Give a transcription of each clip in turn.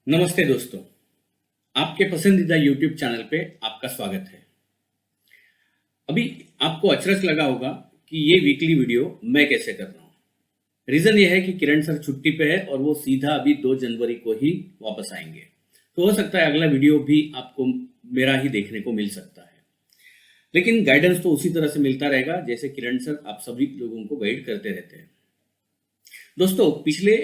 नमस्ते दोस्तों, आपके पसंदीदा YouTube चैनल पे आपका स्वागत है। अभी आपको अचरज लगा होगा कि ये वीकली वीडियो मैं कैसे कर रहा हूँ। रीज़न ये है कि किरण सर छुट्टी पे है और वो सीधा अभी 2 जनवरी को ही वापस आएंगे। तो हो सकता है अगला वीडियो भी आपको मेरा ही देखने को मिल सकता है। लेकिन गाइडेंस तो उसी तरह से मिलता रहेगा जैसे किरण सर आप सभी लोगों को गाइड करते रहते हैं। दोस्तों, पिछले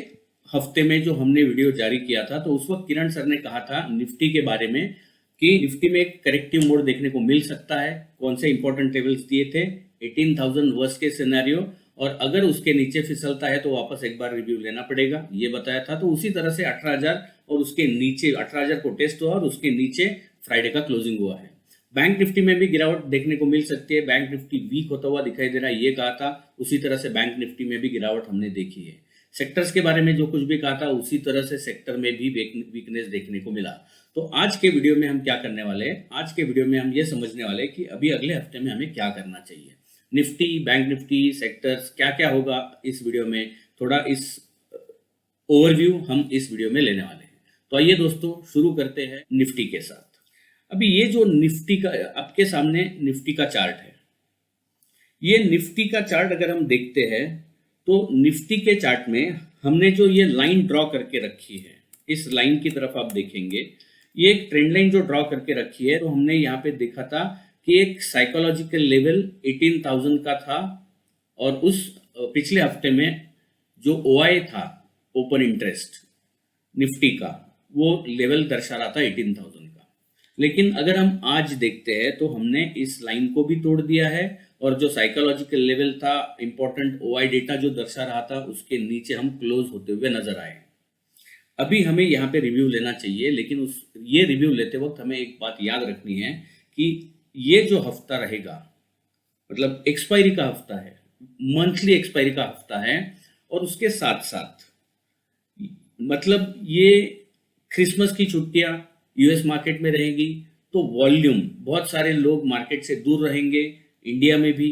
हफ्ते में जो हमने वीडियो जारी किया था तो उस वक्त किरण सर ने कहा था निफ्टी के बारे में कि निफ्टी में एक करेक्टिव मोड देखने को मिल सकता है। कौन से इंपॉर्टेंट लेवल्स दिए थे? 18,000 वर्स्ट के सिनेरियो, और अगर उसके नीचे फिसलता है तो वापस एक बार रिव्यू लेना पड़ेगा, ये बताया था। तो उसी तरह से 18,000 और उसके नीचे 18,000 को टेस्ट हुआ और उसके नीचे फ्राइडे का क्लोजिंग हुआ है। बैंक निफ्टी में भी गिरावट देखने को मिल सकती है। बैंक निफ्टी वीक होता हुआ दिखाई दे रहा है, ये कहा था। उसी तरह से बैंक निफ्टी में भी गिरावट हमने देखी है। सेक्टर्स के बारे में जो कुछ भी कहा था उसी तरह से सेक्टर में भी वीकनेस देखने को मिला। तो आज के वीडियो में हम क्या करने वाले हैं? आज के वीडियो में हम ये समझने वाले हैं कि अभी अगले हफ्ते में हमें क्या करना चाहिए। निफ्टी, बैंक निफ्टी, सेक्टर्स क्या क्या होगा इस वीडियो में, थोड़ा इस ओवरव्यू हम इस वीडियो में लेने वाले हैं। तो आइए दोस्तों, शुरू करते हैं निफ्टी के साथ। अभी ये जो निफ्टी का आपके सामने निफ्टी का चार्ट है, ये निफ्टी का चार्ट अगर हम देखते हैं तो निफ्टी के चार्ट में हमने जो ये लाइन ड्रॉ करके रखी है, इस लाइन की तरफ आप देखेंगे, ये एक ट्रेंड लाइन जो ड्रॉ करके रखी है। तो हमने यहाँ पे देखा था कि एक साइकोलॉजिकल लेवल 18,000 का था, और उस पिछले हफ्ते में जो ओआई था, ओपन इंटरेस्ट निफ्टी का, वो लेवल दर्शा रहा था 18,000 का। लेकिन अगर हम आज देखते हैं तो हमने इस लाइन को भी तोड़ दिया है, और जो साइकोलॉजिकल लेवल था, इंपॉर्टेंट ओआई डेटा जो दर्शा रहा था, उसके नीचे हम क्लोज होते हुए नजर आए। अभी हमें यहाँ पे रिव्यू लेना चाहिए, लेकिन ये रिव्यू लेते वक्त हमें एक बात याद रखनी है कि ये जो हफ्ता रहेगा, मतलब एक्सपायरी का हफ्ता है, मंथली एक्सपायरी का हफ्ता है, और उसके साथ साथ मतलब ये क्रिसमस की छुट्टियां यूएस मार्केट में रहेगी, तो वॉल्यूम, बहुत सारे लोग मार्केट से दूर रहेंगे। इंडिया में भी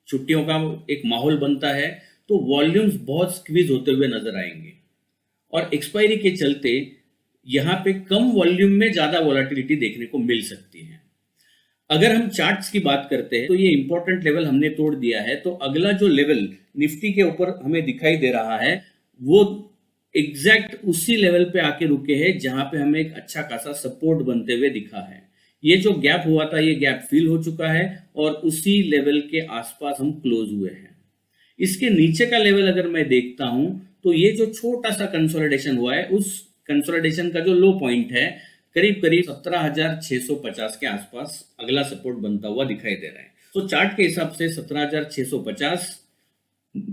छुट्टियों का एक माहौल बनता है, तो वॉल्यूम्स बहुत स्क्वीज होते हुए नजर आएंगे, और एक्सपायरी के चलते यहाँ पे कम वॉल्यूम में ज्यादा वोलेटिलिटी देखने को मिल सकती है। अगर हम चार्ट्स की बात करते हैं तो ये इंपॉर्टेंट लेवल हमने तोड़ दिया है, तो अगला जो लेवल निफ्टी के ऊपर हमें दिखाई दे रहा है वो एग्जैक्ट उसी लेवल पे आके रुके हैं जहां पे हमें एक अच्छा खासा सपोर्ट बनते हुए दिखा है। ये जो गैप हुआ था, ये गैप फिल हो चुका है, और उसी लेवल के आसपास हम क्लोज हुए हैं। इसके नीचे का लेवल अगर मैं देखता हूं तो ये जो छोटा सा कंसोलिडेशन हुआ है, उस कंसोलिडेशन का जो लो पॉइंट है, करीब करीब 17,650 के आसपास अगला सपोर्ट बनता हुआ दिखाई दे रहा है। तो चार्ट के हिसाब से 17,650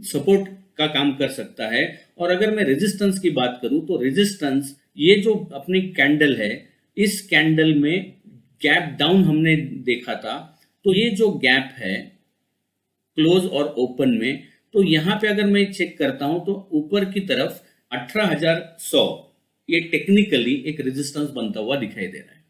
सपोर्ट का काम कर सकता है। और अगर मैं रेजिस्टेंस की बात करूं तो रेजिस्टेंस, ये जो अपनी कैंडल है, इस कैंडल में गैप डाउन हमने देखा था, तो ये जो गैप है क्लोज और ओपन में, तो यहां पे अगर मैं चेक करता हूं तो ऊपर की तरफ 18,100 ये टेक्निकली एक रेजिस्टेंस बनता हुआ दिखाई दे रहा है।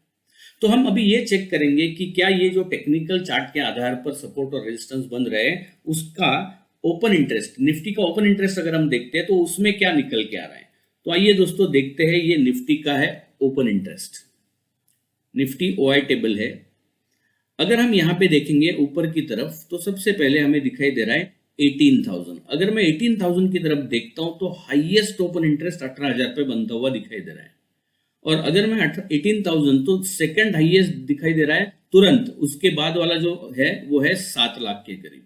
तो हम अभी ये चेक करेंगे कि क्या ये जो टेक्निकल चार्ट के आधार पर सपोर्ट और रेजिस्टेंस बन रहे हैं, उसका ओपन इंटरेस्ट, निफ्टी का ओपन इंटरेस्ट अगर हम देखते हैं तो उसमें क्या निकल के आ रहा है। तो आइए दोस्तों देखते हैं, ये निफ्टी का है open interest, Nifty OI table है। अगर हम यहाँ पे देखेंगे ऊपर की तरफ तो सबसे पहले हमें दिखाई दे रहा है 18,000। अगर मैं 18,000 की तरफ देखता हूं तो हाईएस्ट ओपन इंटरेस्ट 18,000 पे बनता हुआ दिखाई दे रहा है, और अगर मैं 18,000 तो सेकंड हाईएस्ट दिखाई दे रहा है तुरंत उसके बाद वाला जो है वो है 7 लाख के करीब,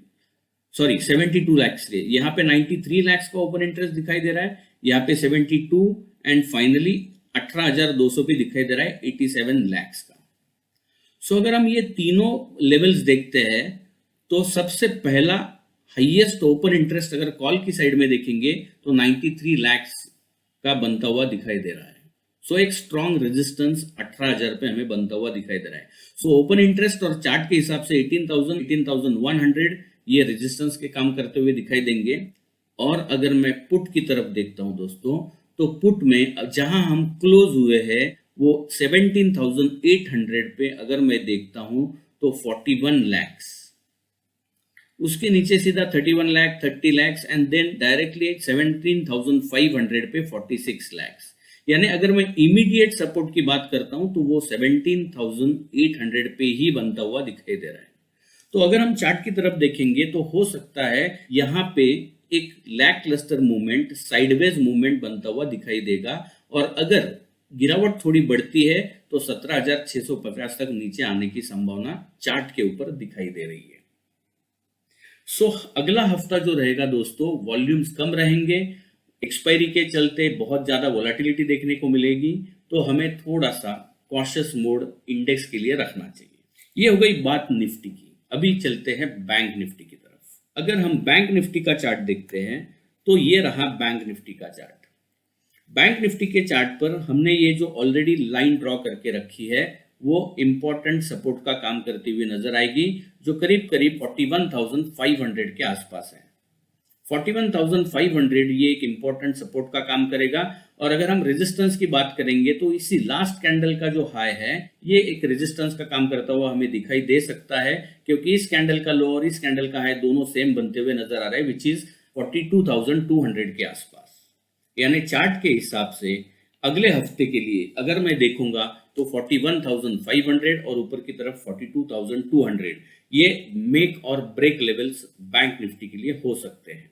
सॉरी 72 लाख से। यहाँ पे 93 लाख का ओपन इंटरेस्ट दिखाई दे रहा है, यहाँ पे 72, एंड फाइनली 18,200 भी दिखाई दे रहा है 87 लाख का। सो अगर हम ये तीनों लेवल्स देखते हैं तो सबसे पहला हाईएस्ट ओपन इंटरेस्ट अगर कॉल की साइड में देखेंगे तो 93 लाख का बनता हुआ दिखाई दे रहा है। सो एक स्ट्रॉन्ग रेजिस्टेंस 18,000 पे हमें बनता हुआ दिखाई दे रहा है। सो ओपन इंटरेस्ट और चार्ट के हिसाब से 18,000, 18,100 ये रेजिस्टेंस के काम करते हुए दिखाई देंगे। और अगर मैं पुट की तरफ देखता हूं दोस्तों, तो पुट में जहां हम क्लोज हुए हैं वो 17,800 पे अगर मैं देखता हूं तो 41 लाख, उसके नीचे सीधा 31 lakh, 30 lakh, and then directly 17,500 पे 46 लाख। यानी अगर मैं इमीडिएट सपोर्ट की बात करता हूं तो वो 17,800 पे ही बनता हुआ दिखाई दे रहा है। तो अगर हम चार्ट की तरफ देखेंगे तो हो सकता है यहाँ पे एक लैक क्लस्टर मूवमेंट, साइडवेज मूवमेंट बनता हुआ दिखाई देगा, और अगर गिरावट थोड़ी बढ़ती है तो 17,650 तक नीचे आने की संभावना चार्ट के ऊपर दिखाई दे रही है। अगला हफ्ता जो रहेगा दोस्तों, वॉल्यूम्स कम रहेंगे, एक्सपायरी के चलते बहुत ज्यादा वोलेटिलिटी देखने को मिलेगी, तो हमें थोड़ा सा कॉशियस मोड इंडेक्स के लिए रखना चाहिए। ये हो गई बात निफ्टी की। अभी चलते हैं बैंक निफ्टी की तरफ। अगर हम बैंक निफ्टी का चार्ट देखते हैं तो ये रहा बैंक निफ्टी का चार्ट। बैंक निफ्टी के चार्ट पर हमने ये जो ऑलरेडी लाइन ड्रॉ करके रखी है वो इंपॉर्टेंट सपोर्ट का काम करती हुई नजर आएगी, जो करीब करीब 41,500 के आसपास है। 41,500 ये एक इंपॉर्टेंट सपोर्ट का काम करेगा। और अगर हम रेजिस्टेंस की बात करेंगे तो इसी लास्ट कैंडल का जो हाई है ये एक रेजिस्टेंस का काम करता हुआ हमें दिखाई दे सकता है, क्योंकि इस कैंडल का लो और इस कैंडल का हाई दोनों सेम बनते हुए नजर आ रहे हैं, विच इज 42,200 के आसपास। यानी चार्ट के हिसाब से अगले हफ्ते के लिए अगर मैं देखूंगा तो 41,500 और ऊपर की तरफ 42,200 ये मेक और ब्रेक लेवल्स बैंक निफ्टी के लिए हो सकते हैं।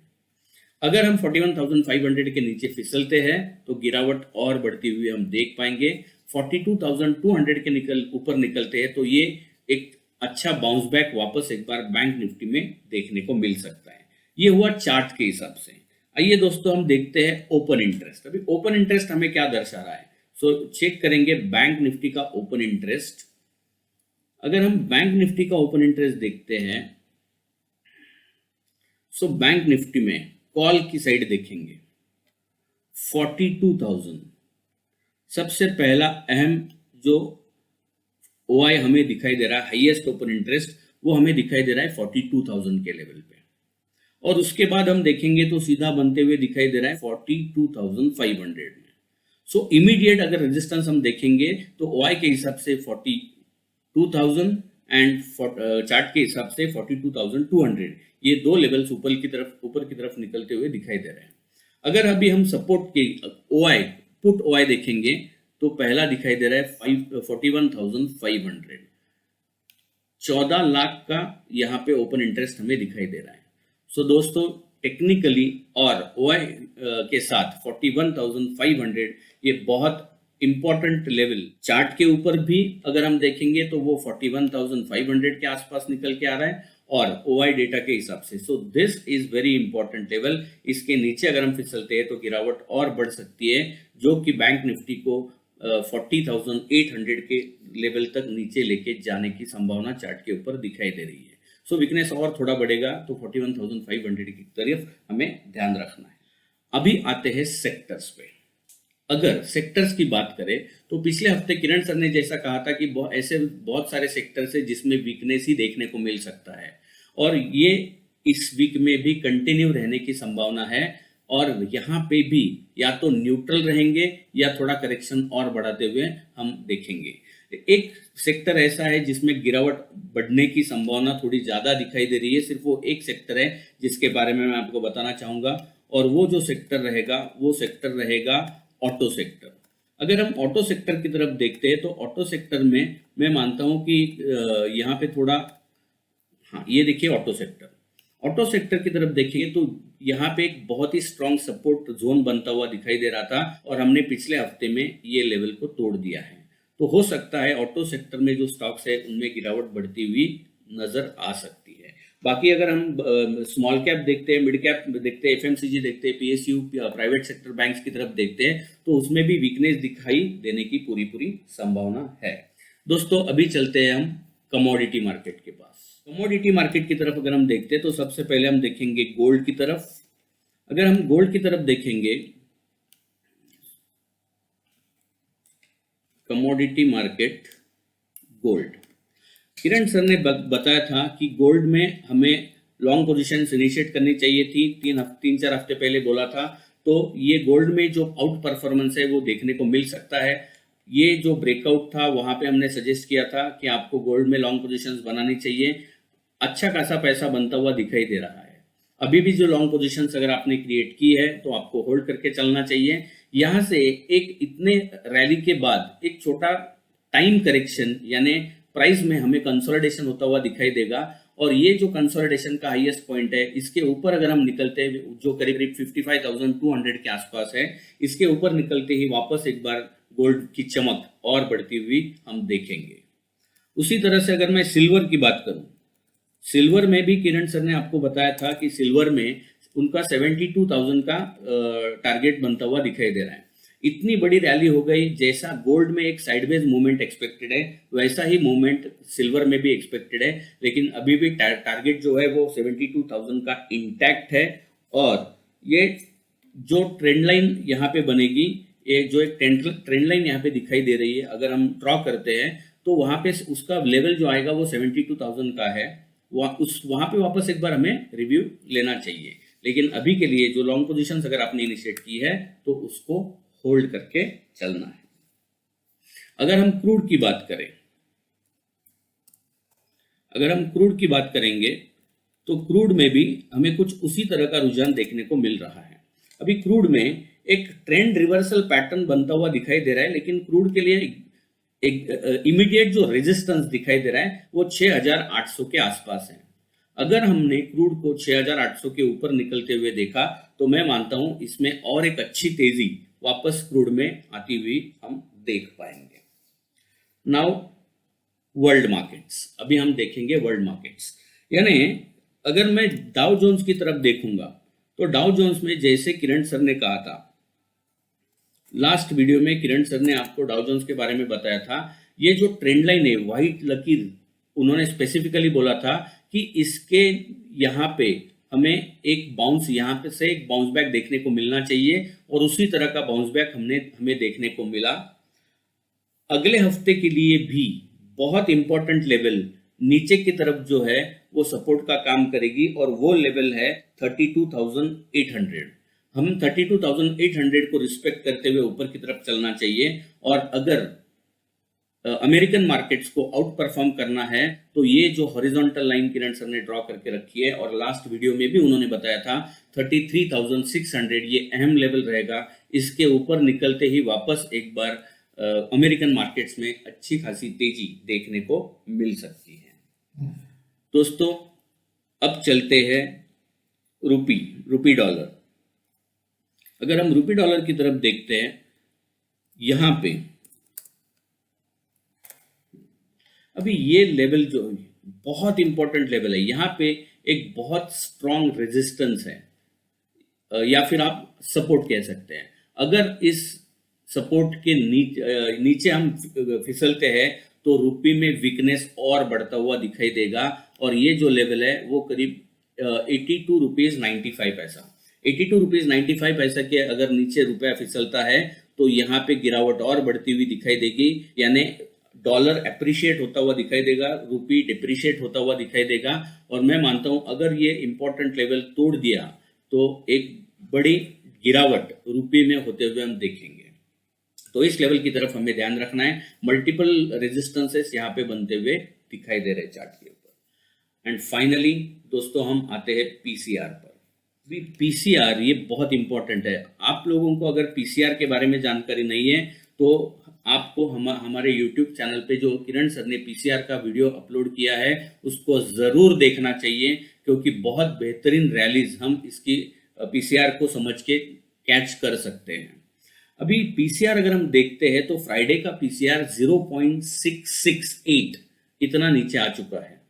अगर हम 41,500 के नीचे फिसलते हैं तो गिरावट और बढ़ती हुई हम देख पाएंगे। 42,200 के ऊपर निकलते हैं तो ये एक अच्छा बाउंस बैक वापस एक बार बैंक निफ्टी में देखने को मिल सकता है। ये हुआ चार्ट के हिसाब से। आइए दोस्तों हम देखते हैं ओपन इंटरेस्ट। अभी ओपन इंटरेस्ट हमें क्या दर्शा रहा है, चेक करेंगे बैंक निफ्टी का ओपन इंटरेस्ट। अगर हम बैंक निफ्टी का ओपन इंटरेस्ट देखते हैं बैंक निफ्टी में कॉल की साइड देखेंगे 42,000। सबसे पहला अहम जो ओआई हमें दिखाई दे रहा है, हाईएस्ट ओपन इंटरेस्ट, वो हमें दिखाई दे रहा है 42,000 के लेवल पे। और उसके बाद हम देखेंगे तो सीधा बनते हुए दिखाई दे रहा है 42,500 में। इमीडिएट अगर रेजिस्टेंस हम देखेंगे तो ओआई के हिसाब से 42,000 एंड चार्ट के हिसाब से 42,200, ये दो लेवल्स ऊपर की तरफ निकलते हुए दिखाई दे रहे हैं। अगर अभी हम सपोर्ट के ओआई पुट ओआई देखेंगे तो पहला दिखाई दे रहा है 41,500। 14 लाख का यहाँ पे ओपन इंटरेस्ट हमें दिखाई दे रहा है। दोस्तों टेक्निकली और ओआई के साथ 41,500 ये बहुत इंपॉर्टेंट लेवल। चार्ट के ऊपर भी अगर हम देखेंगे तो वो 41,500 के आसपास निकल के आ रहा है और ओआई डेटा के हिसाब से। This is very important level. इसके नीचे अगर हम फिसलते हैं तो गिरावट और बढ़ सकती है, जो कि बैंक निफ्टी को 40,800 के लेवल तक नीचे लेके जाने की संभावना चार्ट के ऊपर दिखाई दे रही है। वीकनेस और थोड़ा बढ़ेगा तो 41,500 की तरफ हमें ध्यान रखना है। अभी आते हैं सेक्टर्स पे। अगर सेक्टर्स की बात करें तो पिछले हफ्ते किरण सर ने जैसा कहा था कि ऐसे बहुत सारे सेक्टर्स है जिसमें वीकनेस ही देखने को मिल सकता है, और ये इस वीक में भी कंटिन्यू रहने की संभावना है। और यहाँ पे भी या तो न्यूट्रल रहेंगे या थोड़ा करेक्शन और बढ़ाते हुए हम देखेंगे। एक सेक्टर ऐसा है जिसमें गिरावट बढ़ने की संभावना थोड़ी ज्यादा दिखाई दे रही है। सिर्फ वो एक सेक्टर है जिसके बारे में मैं आपको बताना चाहूंगा, और वो जो सेक्टर रहेगा वो सेक्टर रहेगा ऑटो सेक्टर। अगर हम ऑटो सेक्टर की तरफ देखते हैं तो ऑटो सेक्टर में मैं मानता हूं कि यहाँ पे थोड़ा, हाँ ये देखिए ऑटो सेक्टर की तरफ देखिए तो यहाँ पे एक बहुत ही स्ट्रॉन्ग सपोर्ट जोन बनता हुआ दिखाई दे रहा था, और हमने पिछले हफ्ते में ये लेवल को तोड़ दिया है। तो हो सकता है ऑटो सेक्टर में जो स्टॉक्स है उनमें गिरावट बढ़ती हुई नजर आ सकती है। बाकी अगर हम स्मॉल कैप देखते हैं, मिड कैप देखते हैं, एफएमसीजी देखते हैं, पीएसयू प्राइवेट सेक्टर बैंक्स की तरफ देखते हैं तो उसमें भी वीकनेस दिखाई देने की पूरी संभावना है। दोस्तों अभी चलते हैं हम कमोडिटी मार्केट के पास। कमोडिटी मार्केट की तरफ अगर हम देखते हैं तो सबसे पहले हम देखेंगे गोल्ड की तरफ। अगर हम गोल्ड की तरफ देखेंगे, कमोडिटी मार्केट गोल्ड, किरण सर ने बताया था कि गोल्ड में हमें लॉन्ग पोजीशंस इनिशिएट करनी चाहिए थी। 3-4 हफ्ते पहले बोला था। तो ये गोल्ड में जो आउट परफॉर्मेंस है वो देखने को मिल सकता है। ये जो ब्रेकआउट था वहां पे हमने सजेस्ट किया था कि आपको गोल्ड में लॉन्ग पोजीशंस बनानी चाहिए। अच्छा खासा पैसा बनता हुआ दिखाई दे रहा है। अभी भी जो लॉन्ग पोजीशंस अगर आपने क्रिएट की है तो आपको होल्ड करके चलना चाहिए। यहाँ से एक इतने रैली के बाद एक छोटा टाइम करेक्शन यानी प्राइस में हमें कंसोलिडेशन होता हुआ दिखाई देगा, और ये जो कंसोलिडेशन का हाईएस्ट पॉइंट है इसके ऊपर अगर हम निकलते हैं जो करीब करीब 55,200 के आसपास है, इसके ऊपर निकलते ही वापस एक बार गोल्ड की चमक और बढ़ती हुई हम देखेंगे। उसी तरह से अगर मैं सिल्वर की बात करूं, सिल्वर में भी किरण सर ने आपको बताया था कि सिल्वर में उनका 72,000 का टारगेट बनता हुआ दिखाई दे रहा है। इतनी बड़ी रैली हो गई, जैसा गोल्ड में एक साइडवेज मूवमेंट एक्सपेक्टेड है वैसा ही मूवमेंट सिल्वर में भी एक्सपेक्टेड है, लेकिन अभी भी टारगेट जो है वो 72,000 का इंटैक्ट है। और ये जो ट्रेंड लाइन यहाँ पे बनेगी, ये जो एक ट्रेंड लाइन यहाँ पे दिखाई दे रही है, अगर हम ड्रॉ करते हैं तो वहां पे उसका लेवल जो आएगा वो 72,000 का है। वहां पे वापस एक बार हमें रिव्यू लेना चाहिए, लेकिन अभी के लिए जो लॉन्ग पोजीशन अगर आपने इनिशिएट की है तो उसको होल्ड करके चलना है। अगर हम क्रूड की बात करें, अगर हम क्रूड की बात करेंगे तो क्रूड में भी हमें कुछ उसी तरह का रुझान देखने को मिल रहा है। अभी क्रूड में एक ट्रेंड रिवर्सल पैटर्न बनता हुआ दिखाई दे रहा है, लेकिन क्रूड के लिए एक इमीडिएट जो रेजिस्टेंस दिखाई दे रहा है वो 6,800 के आसपास है। अगर हमने क्रूड को 6,800 के ऊपर निकलते हुए देखा तो मैं मानता हूं इसमें और एक अच्छी तेजी वापस क्रूड में आती हुई हम देख पाएंगे। नाउ वर्ल्ड मार्केट्स, अभी हम देखेंगे वर्ल्ड मार्केट्स। यानी अगर मैं डाउ जोन्स की तरफ देखूंगा तो डाउ जोन्स में जैसे किरण सर ने कहा था, लास्ट वीडियो में किरण सर ने आपको डाउ जोन्स के बारे में बताया था, ये जो ट्रेंड लाइन है व्हाइट लकीर, उन्होंने स्पेसिफिकली बोला था कि इसके यहाँ पे हमें एक बाउंस, यहाँ पे से एक बाउंस बैक देखने को मिलना चाहिए, और उसी तरह का बाउंस बैक हमें देखने को मिला। अगले हफ्ते के लिए भी बहुत इंपॉर्टेंट लेवल नीचे की तरफ जो है वो सपोर्ट का काम करेगी, और वो लेवल है 32,800। हम 32,800 को रिस्पेक्ट करते हुए ऊपर की तरफ चलना चाहिए, और अगर अमेरिकन मार्केट्स को आउट परफॉर्म करना है तो ये जो हॉरिजॉन्टल लाइन किरण सर ने ड्रॉ करके रखी है, और लास्ट वीडियो में भी उन्होंने बताया था 33,600 ये अहम लेवल रहेगा। इसके ऊपर निकलते ही वापस एक बार अमेरिकन मार्केट्स में अच्छी खासी तेजी देखने को मिल सकती है। दोस्तों अब चलते हैं रूपी डॉलर। अगर हम रूपी डॉलर की तरफ देखते हैं, यहां पे अभी ये लेवल जो बहुत इंपॉर्टेंट लेवल है, यहाँ पे एक बहुत स्ट्रॉन्ग रेजिस्टेंस है, या फिर आप सपोर्ट कह सकते हैं। अगर इस सपोर्ट के नीचे हम फिसलते हैं तो रुपये में वीकनेस और बढ़ता हुआ दिखाई देगा, और ये जो लेवल है वो करीब 82 रुपीज 95 पैसा, 82 रुपीज 95 पैसा के अगर नीचे रुपया फिसलता है तो यहाँ पे गिरावट और बढ़ती हुई दिखाई देगी, यानी डॉलर अप्रिशिएट होता हुआ दिखाई देगा, रुपी डिप्रिशिएट होता हुआ दिखाई देगा। और मैं मानता हूं अगर ये इंपॉर्टेंट लेवल तोड़ दिया तो एक बड़ी गिरावट रुपये में होते हुए हम देखेंगे। तो इस लेवल की तरफ हमें ध्यान रखना है। मल्टीपल रेजिस्टेंसेस यहाँ पे बनते हुए दिखाई दे रहे चार्ट के ऊपर। एंड फाइनली दोस्तों हम आते हैं पीसीआर पर। पीसीआर ये बहुत इंपॉर्टेंट है। आप लोगों को अगर पीसीआर के बारे में जानकारी नहीं है तो आपको हमारे YouTube चैनल पे जो किरण सर ने पीसीआर का वीडियो अपलोड किया है उसको जरूर देखना चाहिए, क्योंकि बहुत बेहतरीन रैलीज हम इसकी पीसीआर को समझ के कैच कर सकते हैं। अभी पीसीआर अगर हम देखते हैं तो फ्राइडे का पीसीआर 0.668 इतना नीचे आ चुका है।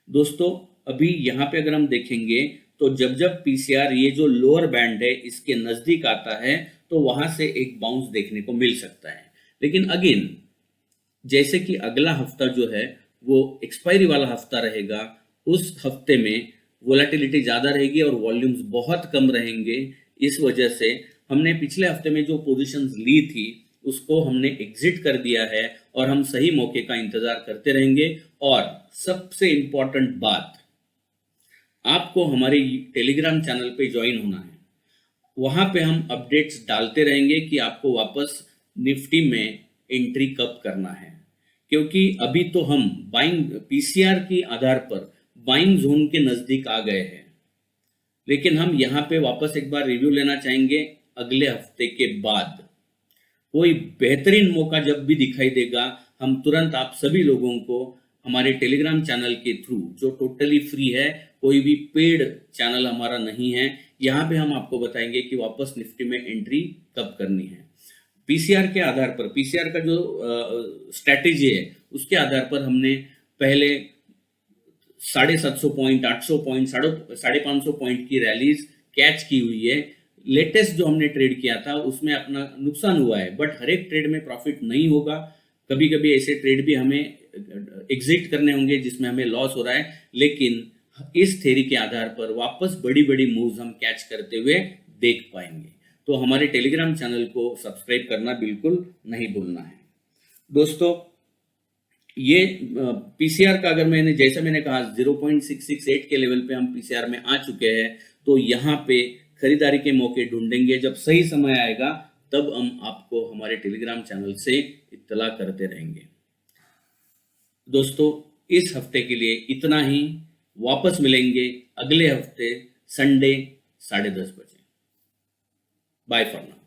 दोस्तों अभी यहाँ पे अगर हम देखेंगे तो जब पीसीआर ये जो लोअर बैंड है इसके नजदीक आता है तो वहां से एक बाउंस देखने को मिल सकता है। लेकिन अगेन जैसे कि अगला हफ्ता जो है वो एक्सपायरी वाला हफ्ता रहेगा, उस हफ्ते में वोलेटिलिटी ज्यादा रहेगी और वॉल्यूम्स बहुत कम रहेंगे। इस वजह से हमने पिछले हफ्ते में जो पोजीशंस ली थी उसको हमने एग्जिट कर दिया है और हम सही मौके का इंतजार करते रहेंगे। और सबसे इंपॉर्टेंट बात, आपको हमारे टेलीग्राम चैनल पे ज्वाइन होना है। वहां पे हम अपडेट्स डालते रहेंगे कि आपको वापस निफ्टी में एंट्री कब करना है, क्योंकि अभी तो हम बाइंग पीसीआर के आधार पर बाइंग जोन के नजदीक आ गए हैं। लेकिन हम यहाँ पे वापस एक बार रिव्यू लेना चाहेंगे। अगले हफ्ते के बाद। कोई बेहतरीन मौका जब भी दिखाई देगा, हम तुरंत आप सभी लोगों को हमारे टेलीग्राम चैनल के थ्रू, जो टोटली फ्री है, कोई भी पेड चैनल हमारा नहीं है, यहाँ पे हम आपको बताएंगे कि वापस निफ्टी में एंट्री कब करनी है। पीसीआर के आधार पर, पीसीआर का जो स्ट्रैटेजी है उसके आधार पर हमने पहले 750 पॉइंट, 800 पॉइंट, 550 पॉइंट की रैलीज कैच की हुई है। लेटेस्ट जो हमने ट्रेड किया था उसमें अपना नुकसान हुआ है, बट हर एक ट्रेड में प्रॉफिट नहीं होगा। कभी कभी ऐसे ट्रेड भी हमें एग्जिट करने होंगे जिसमें हमें लॉस हो रहा है, लेकिन इस थ्योरी के आधार पर वापस बड़ी बड़ी मूव्स हम कैच करते हुए देख पाएंगे। तो हमारे टेलीग्राम चैनल को सब्सक्राइब करना बिल्कुल नहीं भूलना है। दोस्तों, ये पीसीआर का अगर जैसा मैंने कहा 0.668 के लेवल पे हम पीसीआर में आ चुके हैं, तो यहाँ पे खरीदारी के मौके ढूंढेंगे। जब सही समय आएगा तब हम आपको हमारे टेलीग्राम चैनल से इत्तला करते रहेंगे। दोस्तों, इस हफ्ते के लिए इतना ही। वापस मिलेंगे अगले हफ्ते संडे 10:30 बजे। Bye for now.